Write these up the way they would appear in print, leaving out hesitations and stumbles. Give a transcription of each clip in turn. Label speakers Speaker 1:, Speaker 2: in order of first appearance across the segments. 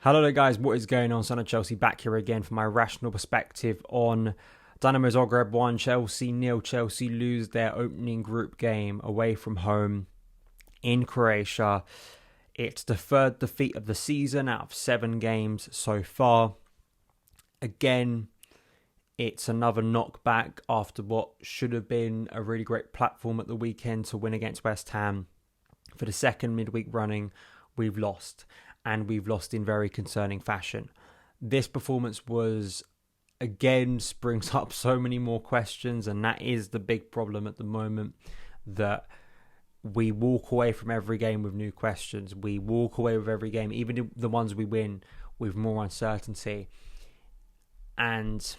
Speaker 1: Hello there guys, what is going on? SonOfChelsea back here again for my rational perspective on Dinamo Zagreb 1, Chelsea 0. Chelsea lose their opening group game away from home in Croatia. It's the third defeat of the season out of 7 games so far. Again, it's another knockback after what should have been a really great platform at the weekend to win against West Ham. For the second midweek running, we've lost. And we've lost in very concerning fashion. This performance brings up so many more questions, and that is the big problem at the moment, that we walk away from every game with new questions. We walk away with every game, even the ones we win, with more uncertainty. And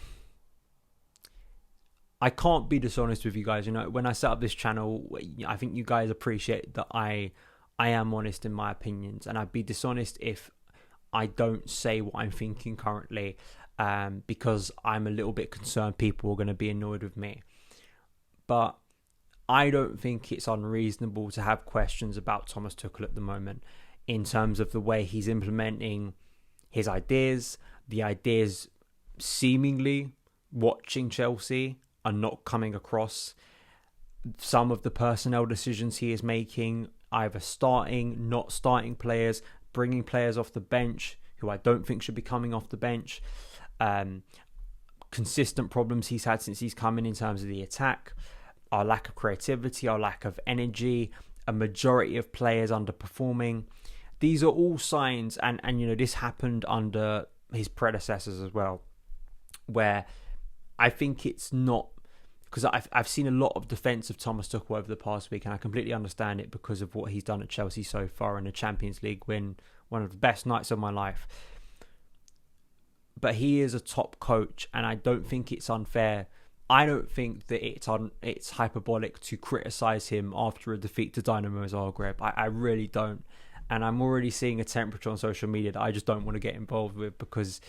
Speaker 1: I can't be dishonest with you guys. When I set up this channel, I think you guys appreciate that I am honest in my opinions, and I'd be dishonest if I don't say what I'm thinking currently, because I'm a little bit concerned people are going to be annoyed with me. But I don't think it's unreasonable to have questions about Thomas Tuchel at the moment in terms of the way he's implementing his ideas. The ideas seemingly watching Chelsea are not coming across. Some of the personnel decisions he is making, either starting, not starting players, bringing players off the bench who I don't think should be coming off the bench. Consistent problems he's had since he's come in terms of the attack. Our lack of creativity, our lack of energy, a majority of players underperforming. These are all signs, and this happened under his predecessors as well, where I think it's not, because I've seen a lot of defence of Thomas Tuchel over the past week, and I completely understand it because of what he's done at Chelsea so far in the Champions League win, one of the best nights of my life. But he is a top coach, and I don't think it's unfair. I don't think that it's hyperbolic to criticise him after a defeat to Dinamo Zagreb. I really don't. And I'm already seeing a temperature on social media that I just don't want to get involved with, because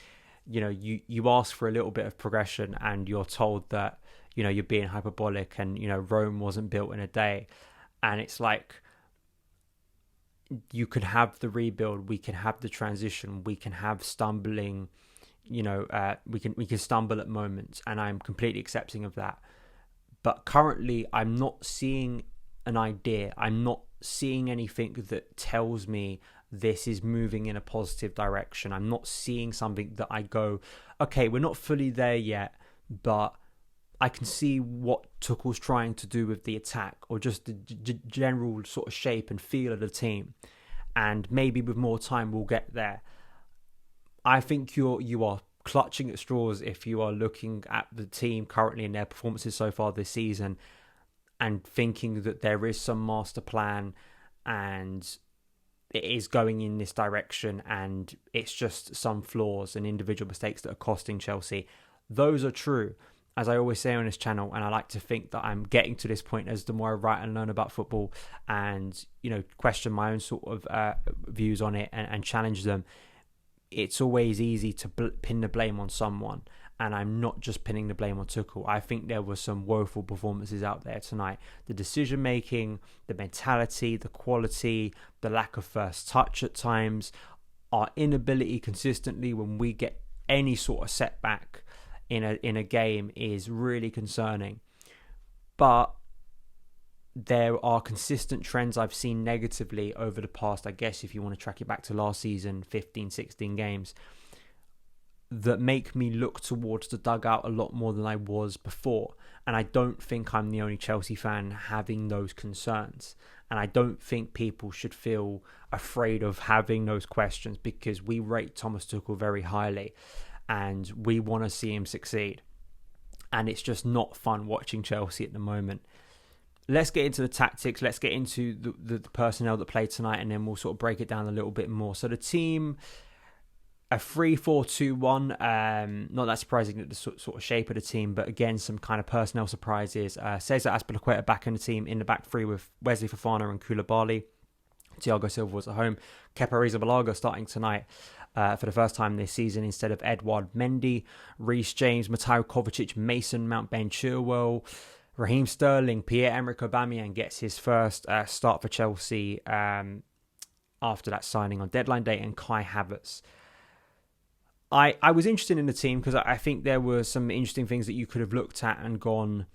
Speaker 1: you ask for a little bit of progression and you're told that you're being hyperbolic, and Rome wasn't built in a day. And it's like, you could have the rebuild, we can have the transition, we can have stumbling, we can stumble at moments, and I'm completely accepting of that. But currently I'm not seeing an idea. I'm not seeing anything that tells me this is moving in a positive direction. I'm not seeing something that I go, okay, we're not fully there yet, but I can see what Tuchel's trying to do with the attack, or just the general sort of shape and feel of the team. And maybe with more time, we'll get there. I think you are clutching at straws if you are looking at the team currently and their performances so far this season and thinking that there is some master plan and it is going in this direction and it's just some flaws and individual mistakes that are costing Chelsea. Those are true, as I always say on this channel, and I like to think that I'm getting to this point as the more I write and learn about football and question my own sort of views on it and challenge them. It's always easy to pin the blame on someone, and I'm not just pinning the blame on Tuchel. I think there were some woeful performances out there tonight. The decision making, the mentality, the quality, the lack of first touch at times, our inability consistently when we get any sort of setback in a game is really concerning. But there are consistent trends I've seen negatively over the past, I guess if you want to track it back to last season, 15, 16 games, that make me look towards the dugout a lot more than I was before. And I don't think I'm the only Chelsea fan having those concerns. And I don't think people should feel afraid of having those questions, because we rate Thomas Tuchel very highly and we want to see him succeed. And it's just not fun watching Chelsea at the moment. Let's get into the tactics. Let's get into the personnel that played tonight, and then we'll sort of break it down a little bit more. So the team, a 3-4-2-1. Not that surprising at the sort of shape of the team, but again, some kind of personnel surprises. Cesar Azpilicueta back in the team in the back three with Wesley Fofana and Koulibaly. Thiago Silva was at home. Kepa Arrizabalaga starting tonight for the first time this season instead of Edouard Mendy. Reece James, Mateo Kovacic, Mason Mount, Ben Chilwell, Raheem Sterling, Pierre-Emerick Aubameyang gets his first start for Chelsea after that signing on deadline day, and Kai Havertz. I was interested in the team because I think there were some interesting things that you could have looked at and gone,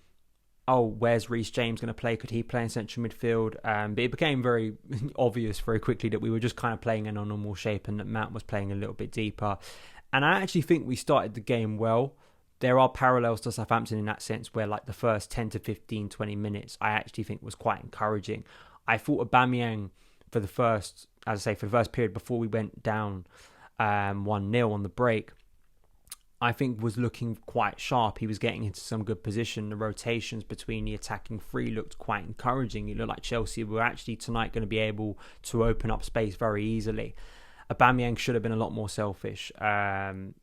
Speaker 1: oh, where's Reece James going to play? Could he play in central midfield? But it became very obvious very quickly that we were just kind of playing in a normal shape and that Mount was playing a little bit deeper. And I actually think we started the game well. There are parallels to Southampton in that sense where like the first 10 to 15, 20 minutes, I actually think was quite encouraging. I thought Aubameyang for the first period before we went down 1-0 on the break, I think was looking quite sharp. He was getting into some good position. The rotations between the attacking three looked quite encouraging. It looked like Chelsea were actually tonight going to be able to open up space very easily. Aubameyang should have been a lot more selfish.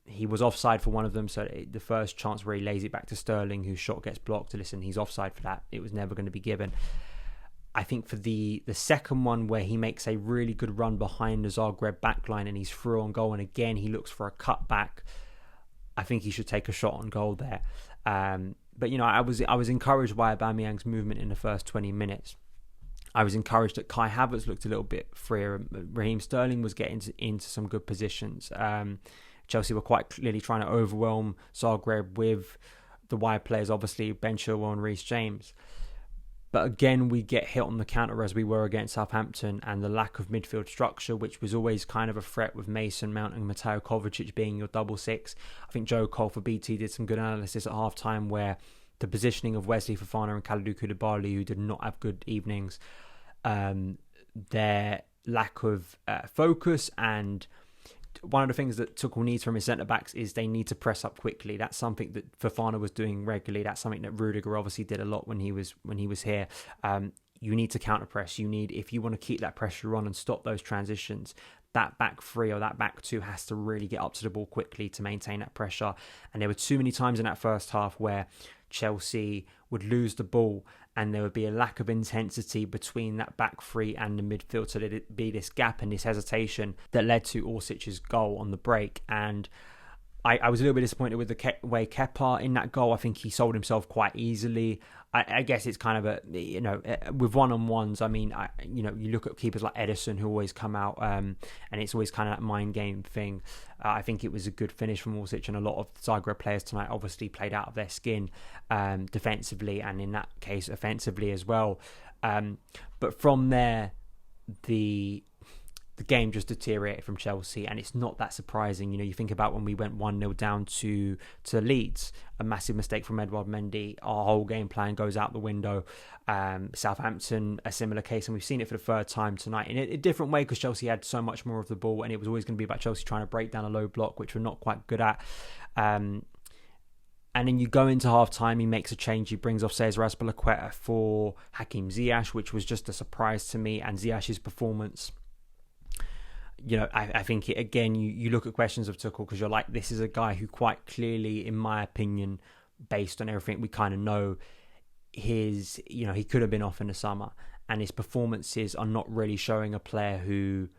Speaker 1: He was offside for one of them, so the first chance where he lays it back to Sterling, whose shot gets blocked. Listen, he's offside for that. It was never going to be given. I think for the second one where he makes a really good run behind the Zagreb backline and he's through on goal, and again he looks for a cutback, I think he should take a shot on goal there. But I was encouraged by Aubameyang's movement in the first 20 minutes. I was encouraged that Kai Havertz looked a little bit freer. Raheem Sterling was getting into some good positions. Chelsea were quite clearly trying to overwhelm Zagreb with the wide players, obviously Ben Chilwell and Reece James. But again, we get hit on the counter as we were against Southampton, and the lack of midfield structure, which was always kind of a threat with Mason Mount and Mateo Kovacic being your double six. I think Joe Cole for BT did some good analysis at half-time where the positioning of Wesley Fofana and Kalidou Koulibaly, who did not have good evenings, their lack of focus, and one of the things that Tuchel needs from his centre-backs is they need to press up quickly. That's something that Fofana was doing regularly. That's something that Rudiger obviously did a lot when he was here. You need to counter-press. If you want to keep that pressure on and stop those transitions, that back three or that back two has to really get up to the ball quickly to maintain that pressure. And there were too many times in that first half where Chelsea would lose the ball and there would be a lack of intensity between that back three and the midfield, so there'd be this gap and this hesitation that led to Orsic's goal on the break. And I was a little bit disappointed with the way Kepa in that goal. I think he sold himself quite easily. I guess it's kind of with one-on-ones. I mean, you look at keepers like Edison who always come out, and it's always kind of that mind game thing. I think it was a good finish from Orsic, and a lot of Zagreb players tonight obviously played out of their skin defensively, and in that case offensively as well. But from there, the game just deteriorated from Chelsea, and it's not that surprising. You think about when we went 1-0 down to Leeds, a massive mistake from Edouard Mendy. Our whole game plan goes out the window. Southampton, a similar case, and we've seen it for the third time tonight in a different way because Chelsea had so much more of the ball, and it was always going to be about Chelsea trying to break down a low block, which we're not quite good at. And then you go into half-time, he makes a change. He brings off Cesar Azpilicueta for Hakim Ziyech, which was just a surprise to me, and Ziyech's performance... I think you look at questions of Tuchel because you're like, this is a guy who quite clearly, in my opinion, based on everything we kind of know, he could have been off in the summer, and his performances are not really showing a player who,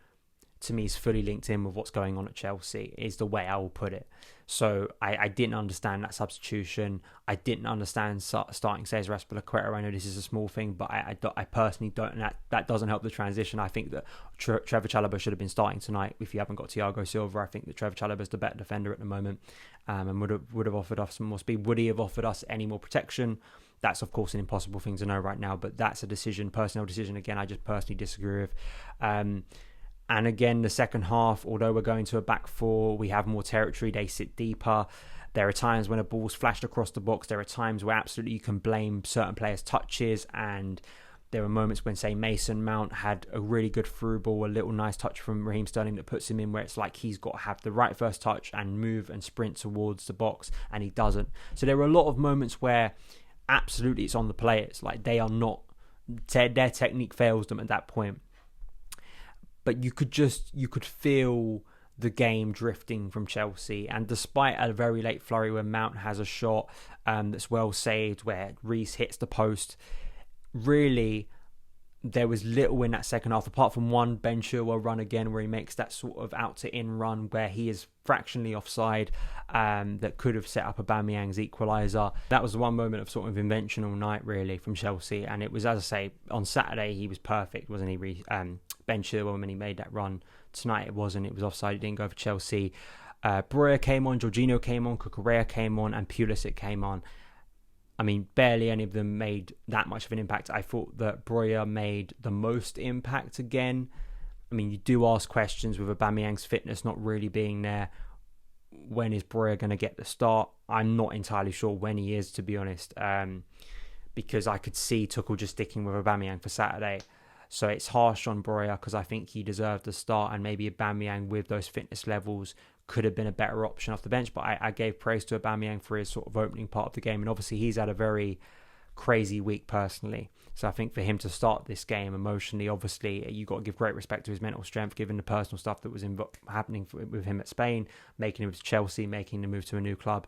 Speaker 1: to me, is fully linked in with what's going on at Chelsea, is the way I will put it. So I didn't understand that substitution. I didn't understand starting Cesar Azpilicueta. I know this is a small thing, but I personally don't. And that doesn't help the transition. I think that Trevor Chalobah should have been starting tonight. If you haven't got Thiago Silva, I think that Trevor Chalobah is the better defender at the moment, and would have offered us some more speed. Would he have offered us any more protection? That's of course an impossible thing to know right now, but that's a personnel decision. Again, I just personally disagree with. And again, the second half, although we're going to a back four, we have more territory, they sit deeper. There are times when a ball's flashed across the box. There are times where absolutely you can blame certain players' touches. And there are moments when, say, Mason Mount had a really good through ball, a little nice touch from Raheem Sterling that puts him in where it's like he's got to have the right first touch and move and sprint towards the box, and he doesn't. So there are a lot of moments where absolutely it's on the players. Like they are not, their technique fails them at that point. But you could feel the game drifting from Chelsea. And despite a very late flurry where Mount has a shot that's well saved, where Reece hits the post, really there was little in that second half, apart from one Ben Chilwell run again where he makes that sort of out to in run where he is fractionally offside, that could have set up Aubameyang's equaliser. That was the one moment of sort of invention all night really from Chelsea, and it was, as I say, on Saturday he was perfect, wasn't he? Ben Chilwell when he made that run. Tonight it wasn't. It was offside. It didn't go for Chelsea. Breuer came on, Jorginho came on, Cucurella came on, and Pulisic came on. I mean, barely any of them made that much of an impact. I thought that Breuer made the most impact again. I mean, you do ask questions with Aubameyang's fitness not really being there. When is Breuer going to get the start? I'm not entirely sure when he is, to be honest, because I could see Tuchel just sticking with Aubameyang for Saturday. So it's harsh on Breuer because I think he deserved the start, and maybe Aubameyang with those fitness levels could have been a better option off the bench. But I gave praise to Aubameyang for his sort of opening part of the game, and obviously he's had a very crazy week personally. So I think for him to start this game emotionally, obviously you got to give great respect to his mental strength, given the personal stuff that was happening with him at Spain, making him to Chelsea, making the move to a new club.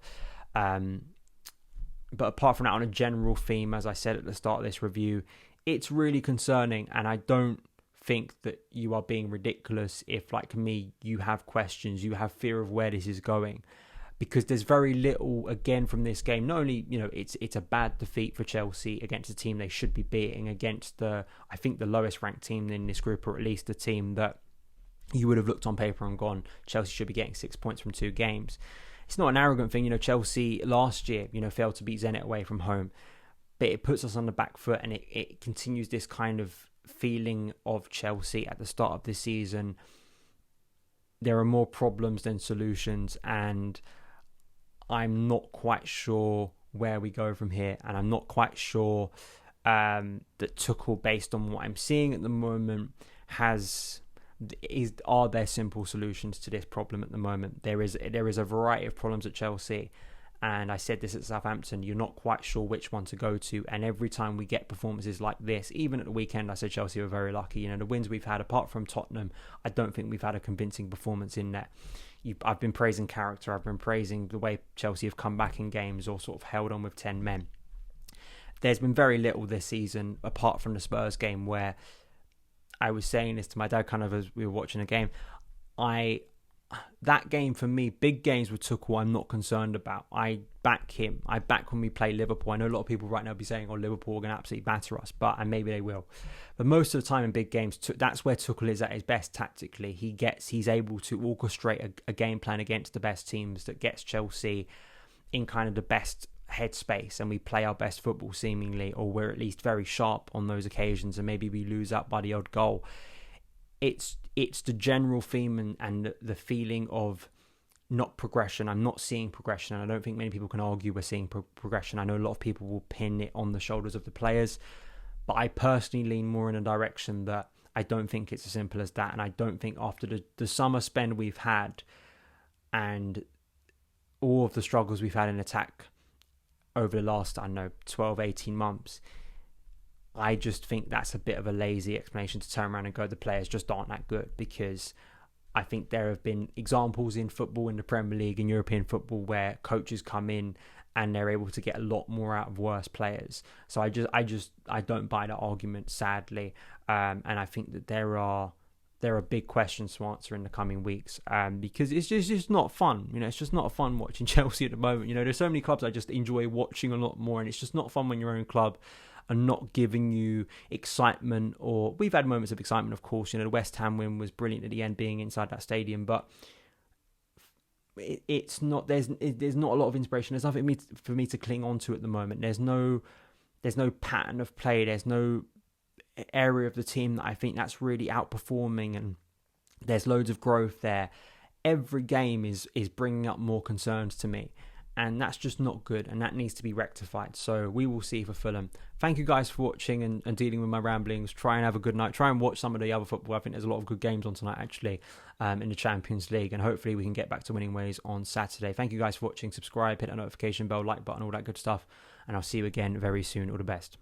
Speaker 1: But apart from that, on a general theme, as I said at the start of this review, it's really concerning, and I don't think that you are being ridiculous if, like me, you have questions, you have fear of where this is going. Because there's very little, again, from this game. Not only, it's a bad defeat for Chelsea against a team they should be beating, against I think the lowest ranked team in this group, or at least a team that you would have looked on paper and gone, Chelsea should be getting 6 points from 2 games. It's not an arrogant thing. Chelsea last year, failed to beat Zenit away from home. But it puts us on the back foot, and it continues this kind of feeling of Chelsea at the start of this season. There are more problems than solutions, and I'm not quite sure where we go from here, and I'm not quite sure that Tuchel, based on what I'm seeing at the moment, are there simple solutions to this problem at the moment. There is a variety of problems at Chelsea, and I said this at Southampton, you're not quite sure which one to go to, and every time we get performances like this, even at the weekend I said Chelsea were very lucky. The wins we've had, apart from Tottenham, I don't think we've had a convincing performance in there. I've been praising character, I've been praising the way Chelsea have come back in games or sort of held on with 10 men. There's been very little this season, apart from the Spurs game, where I was saying this to my dad kind of as we were watching a game. That game for me, big games with Tuchel, I'm not concerned about. I back him. I back when we play Liverpool. I know a lot of people right now be saying, Liverpool are going to absolutely batter us, and maybe they will. But most of the time in big games, that's where Tuchel is at his best tactically. He's able to orchestrate a game plan against the best teams that gets Chelsea in kind of the best headspace, and we play our best football seemingly, or we're at least very sharp on those occasions, and maybe we lose out by the odd goal. It's the general theme and the feeling of not progression. I'm not seeing progression, and I don't think many people can argue we're seeing progression. I know a lot of people will pin it on the shoulders of the players, but I personally lean more in a direction that I don't think it's as simple as that, and I don't think after the summer spend we've had and all of the struggles we've had in attack over the last, 12, 18 months, I just think that's a bit of a lazy explanation to turn around and go, the players just aren't that good, because I think there have been examples in football, in the Premier League, in European football, where coaches come in and they're able to get a lot more out of worse players. So I don't buy that argument, sadly. And I think that there are big questions to answer in the coming weeks, because it's just not fun. It's just not fun watching Chelsea at the moment. There's so many clubs I just enjoy watching a lot more, and it's just not fun when your own club are not giving you excitement. Or we've had moments of excitement, of course. The West Ham win was brilliant at the end, being inside that stadium, but it's not. There's not a lot of inspiration. There's nothing for me to cling on to at the moment. There's no pattern of play. There's no area of the team that I think that's really outperforming, and there's loads of growth there. Every game is bringing up more concerns to me, and that's just not good, and that needs to be rectified. So we will see for Fulham. Thank you guys for watching and dealing with my ramblings. Try and have a good night. Try and watch some of the other football. I think there's a lot of good games on tonight, actually, in the Champions League, and hopefully we can get back to winning ways on Saturday. Thank you guys for watching. Subscribe, hit that notification bell, like button, all that good stuff, and I'll see you again very soon. All the best.